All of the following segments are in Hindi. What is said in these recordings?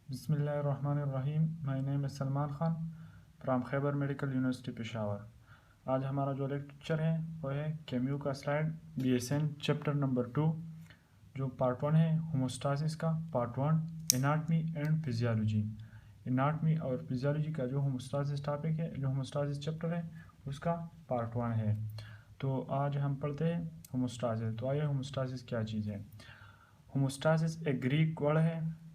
बिस्मिल्लाहिर्रहमानिर्रहीम। My name is Salman Khan from Khyber medical university Peshawar. आज हमारा जो लेक्चर है वो है केम्यू का स्लाइड BSN चैप्टर नंबर 2 जो पार्ट 1 है होमोस्टासिस का part 1 anatomy and physiology. Anatomy और फिजियोलॉजी का जो होमोस्टासिस टॉपिक है, जो होमोस्टासिस चैप्टर है उसका पार्ट 1 है। तो आज हम पढ़ते हैं होमोस्टासिस। तो आइए होमोस्टासिस क्या चीज़ है। होमोस्टासिस एक ग्रीक वर्ड है,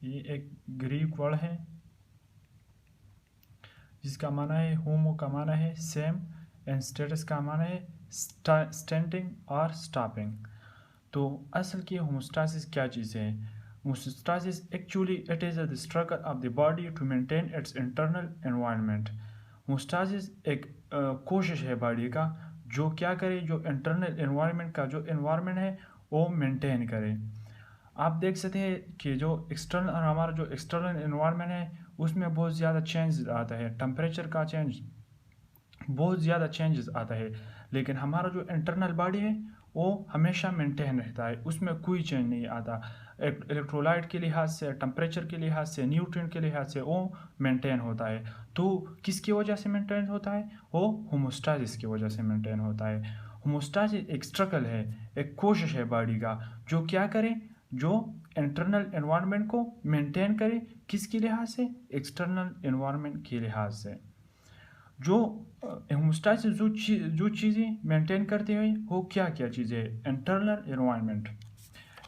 ये एक ग्रीक वर्ड है जिसका माना है होमो का माना है सेम एंड स्टेटस का माना है स्टैंडिंग और स्टॉपिंग। तो असल की होमोस्टासिस क्या चीज़ है। Homeostasis actually it is the struggle of the body to maintain its internal environment. Homeostasis एक कोशिश है बॉडी का जो क्या करे, जो इंटरनल एनवायरनमेंट का जो एनवायरनमेंट है वो मेंटेन करे। आप देख सकते हैं कि जो एक्सटर्नल हमारा जो एक्सटर्नल एनवायरनमेंट है उसमें बहुत ज़्यादा चेंज आता है, टेम्परेचर का चेंज, बहुत ज़्यादा चेंजेस आता है। लेकिन हमारा जो इंटरनल बॉडी है वो हमेशा मेंटेन रहता है, उसमें कोई चेंज नहीं आता। इलेक्ट्रोलाइट के लिहाज से, टेम्परेचर के लिहाज से, न्यूट्रिएंट के लिहाज से वो मेंटेन होता है। तो किसकी वजह से मेंटेन होता है, वो होमोस्टासिस की वजह से मेंटेन होता है। होमोस्टासिस एक स्ट्रगल है, एक कोशिश है बॉडी का जो क्या करे, जो इंटरनल एनवायरनमेंट को मेंटेन करे। किसके लिहाज से, एक्सटर्नल एनवायरनमेंट के लिहाज से। जो होमोस्टासिस जो चीज़ें मेंटेन करते हैं वो क्या क्या चीज़ें है। Internal environment,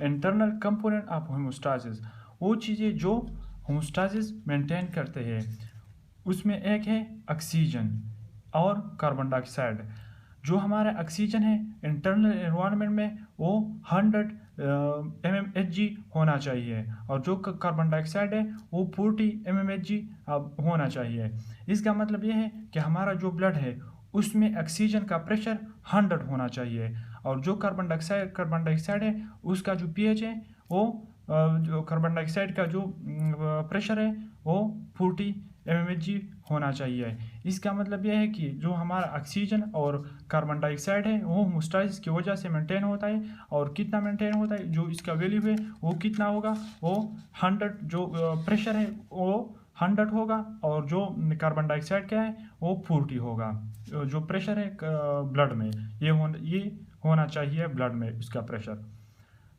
internal component of homeostasis, वो चीज़ें जो होमोस्टासिस मेंटेन करते हैं उसमें एक है ऑक्सीजन और कार्बन डाइऑक्साइड। जो हमारा ऑक्सीजन है इंटरनल एनवायरनमेंट में वो 100 mmHg होना चाहिए और जो कार्बन डाइऑक्साइड है वो 40 mmHg होना चाहिए। इसका मतलब ये है कि हमारा जो ब्लड है उसमें ऑक्सीजन का प्रेशर 100 होना चाहिए और जो कार्बन डाइऑक्साइड है उसका जो pH है वो जो कार्बन डाइऑक्साइड का जो प्रेशर है वो 40 mmHg होना चाहिए। इसका मतलब यह है कि जो हमारा ऑक्सीजन और कार्बन डाइऑक्साइड है वो होमोस्टासिस की वजह से मेंटेन होता है। और कितना मेंटेन होता है, जो इसका वैल्यू है वो कितना होगा, वो 100, जो प्रेशर है वो 100 होगा और जो कार्बन डाइऑक्साइड क्या है वो 40 होगा। जो प्रेशर है ब्लड में ये होना चाहिए ब्लड में इसका प्रेशर।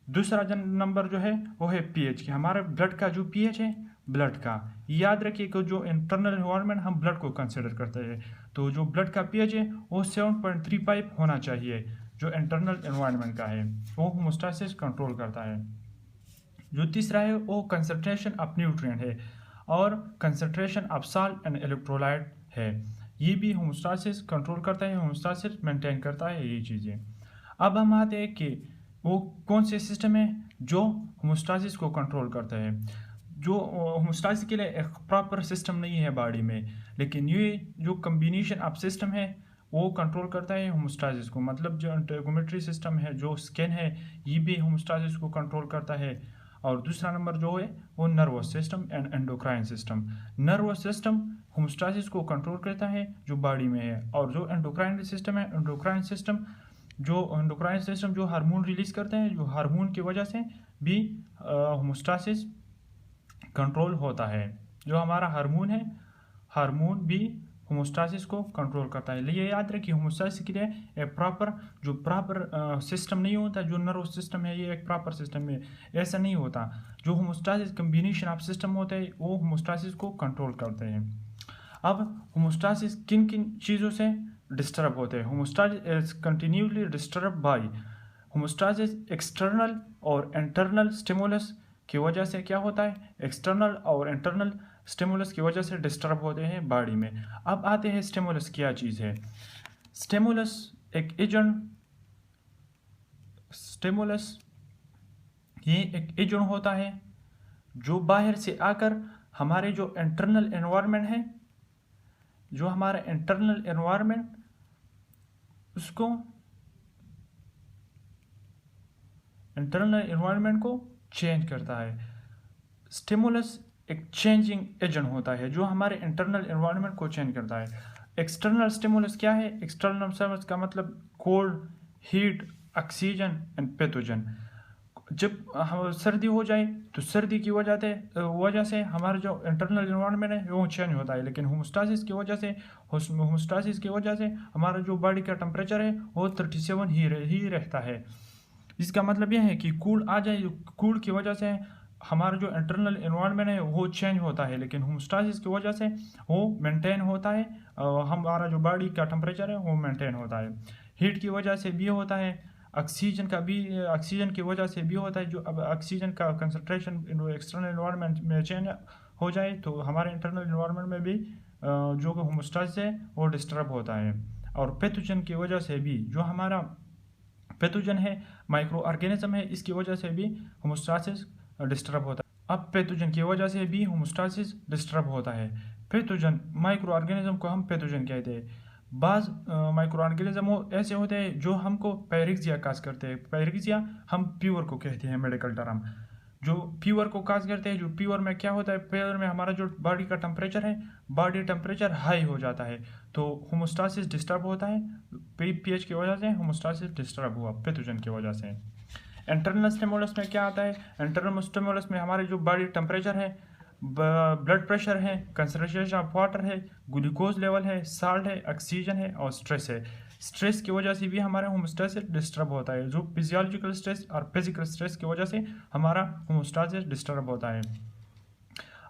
दूसरा नंबर जो है वो है pH की, हमारे ब्लड का जो pH है ब्लड का। याद रखिए कि जो इंटरनल एनवायरनमेंट हम ब्लड को कंसिडर करते हैं, तो जो ब्लड का pH है वो 7.35 होना चाहिए। जो इंटरनल एनवायरनमेंट का है वो होमोस्टासिस कंट्रोल करता है। जो तीसरा है वो कंसंट्रेशन ऑफ न्यूट्रिएंट है और concentration of salt and electrolyte है। ये भी होमोस्टासिस कंट्रोल करता है, होमोस्टासिस मेंटेन करता है ये चीज़ें। अब हम आते हैं कि वो कौन से सिस्टम है जो होमोस्टासिस को कंट्रोल करता है। जो होमोस्टासिस के लिए एक प्रॉपर सिस्टम नहीं है बॉडी में, लेकिन ये जो कम्बिनेशन ऑफ सिस्टम है वो कंट्रोल करता है होमोस्टासिस को। मतलब जो इंटेगोमेट्री सिस्टम है, जो स्किन है, ये भी होमोस्टासिस को कंट्रोल करता है। और दूसरा नंबर जो है वो nervous system and endocrine system. Nervous system homeostasis को कंट्रोल करता है जो बॉडी में है, और जो एंडोक्राइन सिस्टम है, एंडोक्राइन सिस्टम जो हार्मोन रिलीज करते हैं, जो हार्मोन की वजह से भी होमोस्टासिस कंट्रोल होता है। जो हमारा हार्मोन है, हार्मोन भी होमोस्टासिस को कंट्रोल करता है। ये याद रखिए होमोस्टासिस के लिए एक प्रॉपर सिस्टम नहीं होता। जो नर्वस सिस्टम है ये एक प्रॉपर सिस्टम है, ऐसा नहीं होता। जो होमोस्टासिस कम्बिनेशन ऑफ सिस्टम होते हैं वो होमोस्टासिस को कंट्रोल करते हैं। अब होमोस्टासिस किन किन चीज़ों से डिस्टर्ब होते हैं। Homeostasis is continuously disturb by homeostasis external और इंटरनल स्टिमुलस की वजह से क्या होता है, एक्सटर्नल और इंटरनल स्टिमुलस की वजह से डिस्टर्ब होते हैं बॉडी में। अब आते हैं स्टिमुलस क्या चीज़ है। स्टिमुलस एक एजेंट, स्टिमुलस ये एक एजेंट होता है जो बाहर से आकर हमारे जो इंटरनल एनवायरनमेंट है, जो हमारा इंटरनल एनवायरनमेंट उसको इंटरनल एनवायरनमेंट को चेंज करता है। स्टिमुलस एक चेंजिंग एजेंट होता है जो हमारे इंटरनल एनवायरनमेंट को चेंज करता है। एक्सटर्नल स्टिमुलस क्या है, एक्सटर्नल स्टिमुलस का मतलब cold, heat, oxygen and pathogen. जब हम सर्दी हो जाए तो सर्दी की वजह से हमारा जो इंटरनल इन्वायरमेंट है वो चेंज होता है, लेकिन होमोस्टासिस की वजह से हमारा जो बॉडी का टेम्परेचर है वो 37 ही रहता है। इसका मतलब यह है कि कूल आ जाए, कूल की वजह से हमारा जो इंटरनल इन्वायरमेंट है वो चेंज होता है, लेकिन होमोस्टासिस की वजह से वो मेंटेन होता है। हमारा जो बॉडी का टेम्परेचर है वो मेंटेन होता है। हीट की वजह से भी होता है, ऑक्सीजन की वजह से भी होता है। जो अब ऑक्सीजन का कंसंट्रेशन एक्सटर्नल इन्वायरमेंट में चेंज हो जाए तो हमारे इंटरनल इन्वायरमेंट में भी जो होमोस्टासिस है वो डिस्टर्ब होता है। और पैथोजन की वजह से भी, जो हमारा पैथोजन है, माइक्रो ऑर्गेनिज्म है, इसकी वजह से भी होमोस्टासिस डिस्टर्ब होता है। अब पैथोजन की वजह से भी होमोस्टासिस डिस्टर्ब होता है। पैथोजन, माइक्रो ऑर्गेनिज्म को हम पैथोजन कहते हैं। बाज़ माइक्रो ऑर्गेनिज्म ऐसे होते हैं जो हमको पैरिक्सिया काज करते हैं। पैरिक्सिया हम फीवर को कहते हैं मेडिकल टर्म, जो फीवर को काज करते हैं। जो फीवर में क्या होता है, फीवर में हमारा जो बॉडी का टेम्परेचर है, बॉडी टेम्परेचर हाई हो जाता है, तो होमोस्टासिस डिस्टर्ब होता है। पीएच की वजह से होमोस्टासिस डिस्टर्ब हुआ पैथोजन की वजह से। इंटरनल स्टिमुलस में क्या आता है, इंटरनल स्टिमुलस में हमारे जो बॉडी टेम्परेचर है, ब्लड प्रेशर है, कंसंट्रेशन ऑफ वाटर है, ग्लूकोज लेवल है, साल्ट है, ऑक्सीजन है और स्ट्रेस है। स्ट्रेस की वजह से भी हमारा होमोस्टासिस डिस्टर्ब होता है। जो फिजियोलॉजिकल स्ट्रेस और फिजिकल स्ट्रेस की वजह से हमारा होमोस्टासिस डिस्टर्ब होता है।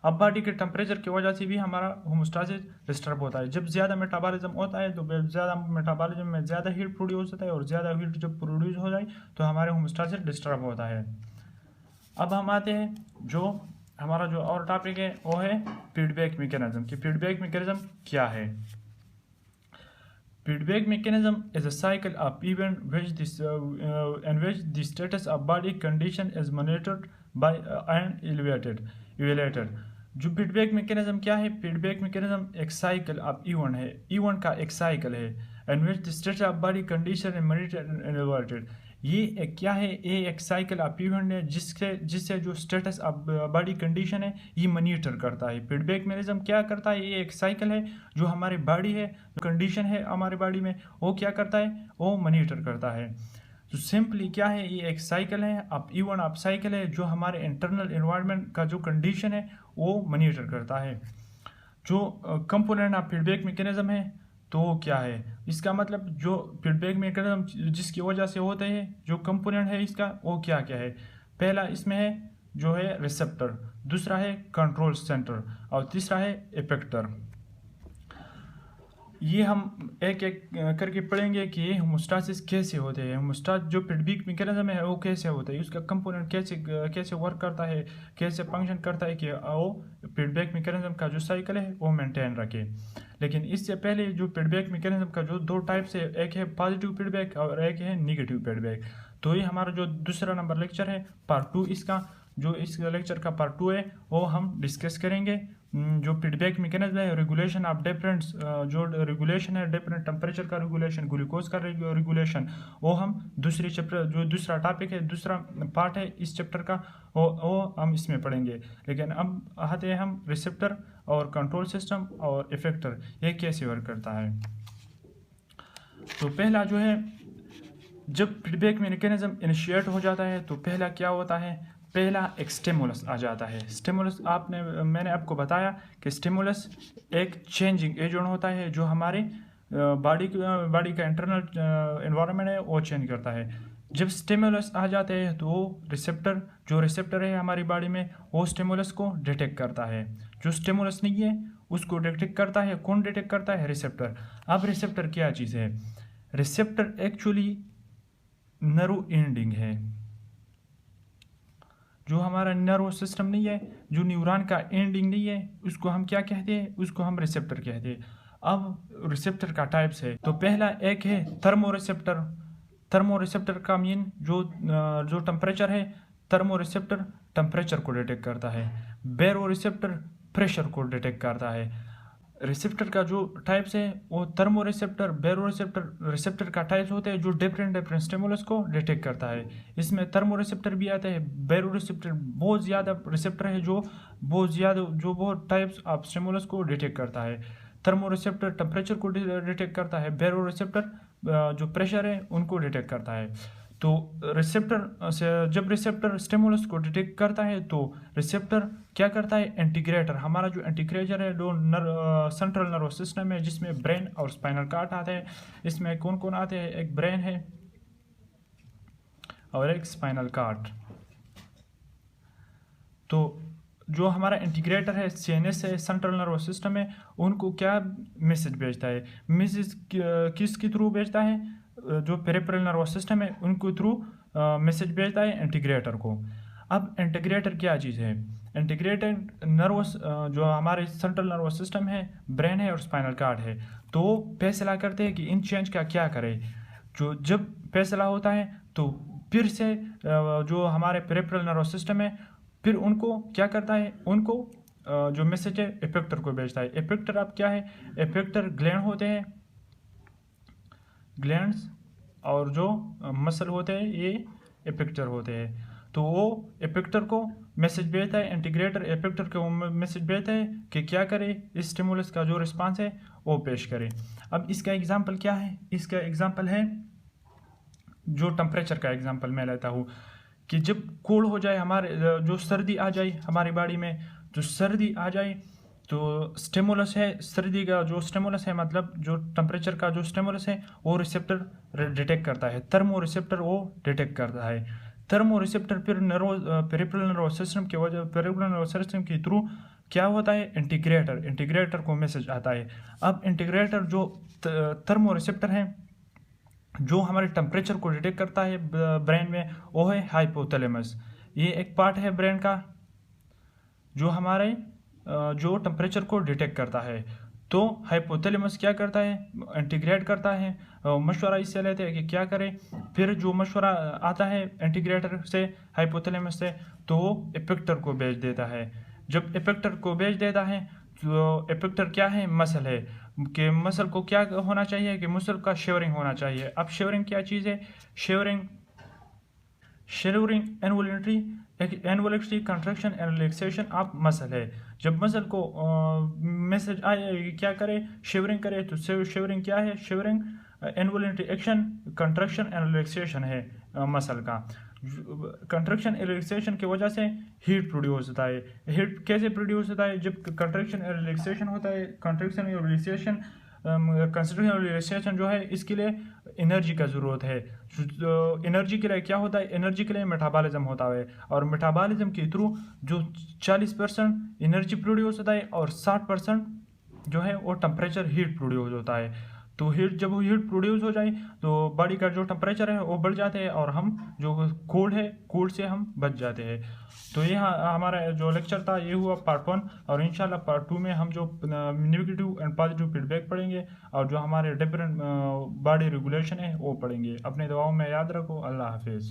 अब बॉडी के टेम्परेचर की वजह से भी हमारा होमोस्टासिस डिस्टर्ब होता है। जब ज़्यादा मेटाबॉलिज्म होता है तो ज़्यादा मेटाबॉलिज्म में ज़्यादा हीट प्रोड्यूस होता है, और ज़्यादा हीट जब प्रोड्यूस हो जाए तो हमारे होमोस्टासिस डिस्टर्ब होता है। अब हम आते हैं जो हमारा जो और टॉपिक है वो है फीडबैक मैकेनिज्म। कि फीडबैक मैकेनिज्म क्या है। Feedback mechanism is a cycle of event in which the status of body condition is monitored by and evaluated. जो फीडबैक मैकेनिज्म क्या है, फीडबैक मैकेनिज्म एक साइकिल ऑफ इवेंट है, इवेंट का एक साइकिल है, in which the status of body condition is monitored and evaluated. ये एक क्या है, ये एक साइकिल ऑफ इवेंट है जिससे जो स्टेटस ऑफ बॉडी कंडीशन है ये मॉनिटर करता है। फीडबैक मैकेनिज्म क्या करता है, ये एक साइकिल है जो हमारी बॉडी है, जो कंडीशन है हमारी बॉडी में, वो क्या करता है, वो मॉनिटर करता है। तो सिंपली क्या है, ये एक साइकिल है, अब इवन आप साइकिल है जो हमारे इंटरनल एनवायरनमेंट का जो कंडीशन है वो मॉनिटर करता है। जो कंपोनेंट ऑफ फीडबैक मैकेनिज्म है तो क्या है, इसका मतलब जो फीडबैक मैकेनिज्म जिसकी वजह से होते हैं, जो कंपोनेंट है इसका वो क्या क्या है। पहला इसमें है जो है रिसेप्टर, दूसरा है कंट्रोल सेंटर और तीसरा है इफेक्टर। ये हम एक एक करके पढ़ेंगे कि होमोस्टासिस कैसे होते हैं। होमोस्टासिस जो फीडबैक मैकेनिज्म है वो कैसे होता है, उसका कंपोनेंट कैसे वर्क करता है, कैसे फंक्शन करता है कि वो फीडबैक मैकेनिज्म का जो साइकिल है वो मेंटेन रखे। लेकिन इससे पहले जो फीडबैक मैकेनिज्म का जो दो टाइप्स है, एक है पॉजिटिव फीडबैक और एक है निगेटिव फीडबैक। तो ये हमारा जो दूसरा नंबर लेक्चर है पार्ट 2 इसका, जो इस लेक्चर का पार्ट 2 है वो हम डिस्कस करेंगे। जो फीडबैक मैकेनिज्म है, रेगुलेशन ऑफ डिफरेंट, जो रेगुलेशन है डिफरेंट टेम्परेचर का रेगुलेशन, ग्लूकोज का रेगुलेशन, वो हम दूसरी चैप्टर, जो दूसरा टॉपिक है, दूसरा पार्ट है इस चैप्टर का, वो हम इसमें पढ़ेंगे। लेकिन अब आते हैं हम रिसेप्टर और कंट्रोल सिस्टम और इफेक्टर, ये कैसे वर्क करता है। तो पहला जो है, जब फीडबैक मैकेनिज्म इनिशिएट हो जाता है तो पहला क्या होता है, पहला एक स्टिमुलस आ जाता है। स्टिमुलस मैंने आपको बताया कि स्टिमुलस एक चेंजिंग एजेंट होता है जो हमारे बॉडी का इंटरनल एनवायरनमेंट है वो चेंज करता है। जब स्टिमुलस आ जाते हैं तो जो रिसेप्टर है हमारी बॉडी में, वो स्टिमुलस को डिटेक्ट करता है। जो स्टिमुलस नहीं है उसको डिटेक्ट करता है, कौन डिटेक्ट करता है, रिसेप्टर। अब रिसेप्टर क्या चीज़ है, रिसेप्टर एक्चुअली नर्व एंडिंग है। जो हमारा नर्व सिस्टम नहीं है, जो न्यूरॉन का एंडिंग नहीं है, उसको हम क्या कहते हैं, उसको हम रिसेप्टर कहते हैं। अब रिसेप्टर का टाइप्स है, तो पहला एक है थर्मोरिसेप्टर। थर्मोरिसेप्टर का मीन जो टेम्परेचर है, थर्मोरिसेप्टर टेम्परेचर को डिटेक्ट करता है। बैरोरिसेप्टर प्रेशर को डिटेक्ट करता है। रिसेप्टर का जो टाइप्स है वो थर्मोरिसेप्टर, बैरोरिसेप्टर, रिसेप्टर का टाइप्स होते हैं जो डिफरेंट स्टिमुलस को डिटेक्ट करता है। इसमें थर्मोरिसेप्टर भी आता है, बैरोरिसेप्टर बहुत ज़्यादा रिसेप्टर है जो बहुत टाइप्स ऑफ स्टिमुलस को डिटेक्ट करता है। थर्मोरिसेप्टर टेम्परेचर को डिटेक्ट करता है, बैरोरिसेप्टर जो प्रेशर है उनको डिटेक्ट करता है। तो रिसेप्टर से जब रिसेप्टर स्टिमुलस को डिटेक्ट करता है तो रिसेप्टर क्या करता है, इंटीग्रेटर, हमारा जो इंटीग्रेटर है जो सेंट्रल नर्वस सिस्टम है जिसमें ब्रेन और स्पाइनल कॉर्ड आते हैं, इसमें कौन कौन आते हैं, एक ब्रेन है और एक स्पाइनल कॉर्ड। तो जो हमारा इंटीग्रेटर है, सीएनएस है, सेंट्रल नर्वस सिस्टम है, उनको क्या मैसेज भेजता है, मैसेज किसके थ्रू भेजता है, जो पेरिफेरल नर्वस सिस्टम है उनको थ्रू मैसेज भेजता है इंटीग्रेटर को। अब इंटीग्रेटर क्या चीज़ है, इंटीग्रेटर नर्वस जो हमारे सेंट्रल नर्वस सिस्टम है, ब्रेन है और स्पाइनल कॉर्ड है, तो फैसला करते हैं कि इन चेंज का क्या करें। जो जब फैसला होता है तो फिर से जो हमारे पेरिफेरल नर्वस सिस्टम है फिर उनको क्या करता है, उनको जो मैसेज है इफेक्टर को भेजता है। इफेक्टर अब क्या है, इफेक्टर ग्लैंड होते हैं, ग्लैंड्स, और जो मसल होते हैं ये इफेक्टर होते हैं। तो वो इफेक्टर को मैसेज भेजता है, इंटीग्रेटर इफेक्टर को मैसेज भेजता है कि क्या करे, इस स्टिमुलस का जो रिस्पांस है वो पेश करे। अब इसका एग्जांपल क्या है, इसका एग्जांपल है जो टेम्परेचर का एग्जांपल मैं लेता हूँ कि जब कोल्ड हो जाए, हमारे जो सर्दी आ जाए हमारी बॉडी में, जो सर्दी आ जाए तो स्टिमुलस है, सर्दी का जो स्टिमुलस है मतलब जो टेम्परेचर का जो स्टिमुलस है वो रिसेप्टर डिटेक्ट करता है, थर्मो रिसेप्टर वो डिटेक्ट करता है। थर्मो रिसेप्टर फिर पेरिफेरल नर्वस सिस्टम की वजह, पेरिफेरल नर्वस सिस्टम के थ्रू क्या होता है, इंटीग्रेटर को मैसेज आता है। अब इंटीग्रेटर जो थर्मो रिसेप्टर है जो हमारे टेम्परेचर को डिटेक्ट करता है ब्रेन में, वो है हाइपोथैलेमस। ये एक पार्ट है ब्रेन का जो हमारे जो टेम्परेचर को डिटेक्ट करता है। तो हाइपोथैलेमस क्या करता है, इंटीग्रेट करता है, मशवरा इससे लेते हैं कि क्या करें। फिर जो मशवरा आता है इंटीग्रेटर से, हाइपोथैलेमस से, तो वो इफेक्टर को भेज देता है। जब इफेक्टर को भेज देता है तो इफेक्टर क्या है, मसल है, कि मसल को क्या होना चाहिए कि मसल का शेवरिंग होना चाहिए। अब शेवरिंग क्या चीज़ है, shivering involuntary contraction and relaxation of muscle है। जब मसल को मैसेज आए क्या करे, शेवरिंग करे, तो शेवरिंग क्या है, shivering involuntary action, contraction and relaxation है मसल का। कंट्रैक्शन रिलैक्सेशन की वजह से हीट प्रोड्यूस होता है। हीट कैसे प्रोड्यूस होता है, जब कंट्रैक्शन रिलैक्सेशन होता है, कंट्रैक्शन रिलैक्सेशन कंसिडरेशन और रिलैक्सेशन जो है इसके लिए एनर्जी का ज़रूरत है। एनर्जी के लिए क्या होता है, एनर्जी के लिए मेटाबॉलिज्म होता है, और मेटाबॉलिज्म के थ्रू जो 40% एनर्जी प्रोड्यूस होता है और 60% जो है वो टेम्परेचर हीट प्रोड्यूस होता है। तो जब वो हीट प्रोड्यूस हो जाए तो बॉडी का जो टेम्परेचर है वो बढ़ जाते हैं और हम जो कोल्ड है, कोल्ड से हम बच जाते हैं। तो ये हमारा जो लेक्चर था ये हुआ पार्ट 1, और इंशाल्लाह पार्ट 2 में हम जो नेगेटिव एंड पॉजिटिव फीडबैक पढ़ेंगे और जो हमारे डिफरेंट बॉडी रेगुलेशन है वो पढ़ेंगे। अपने दुआओं में याद रखो। अल्लाह हाफिज़।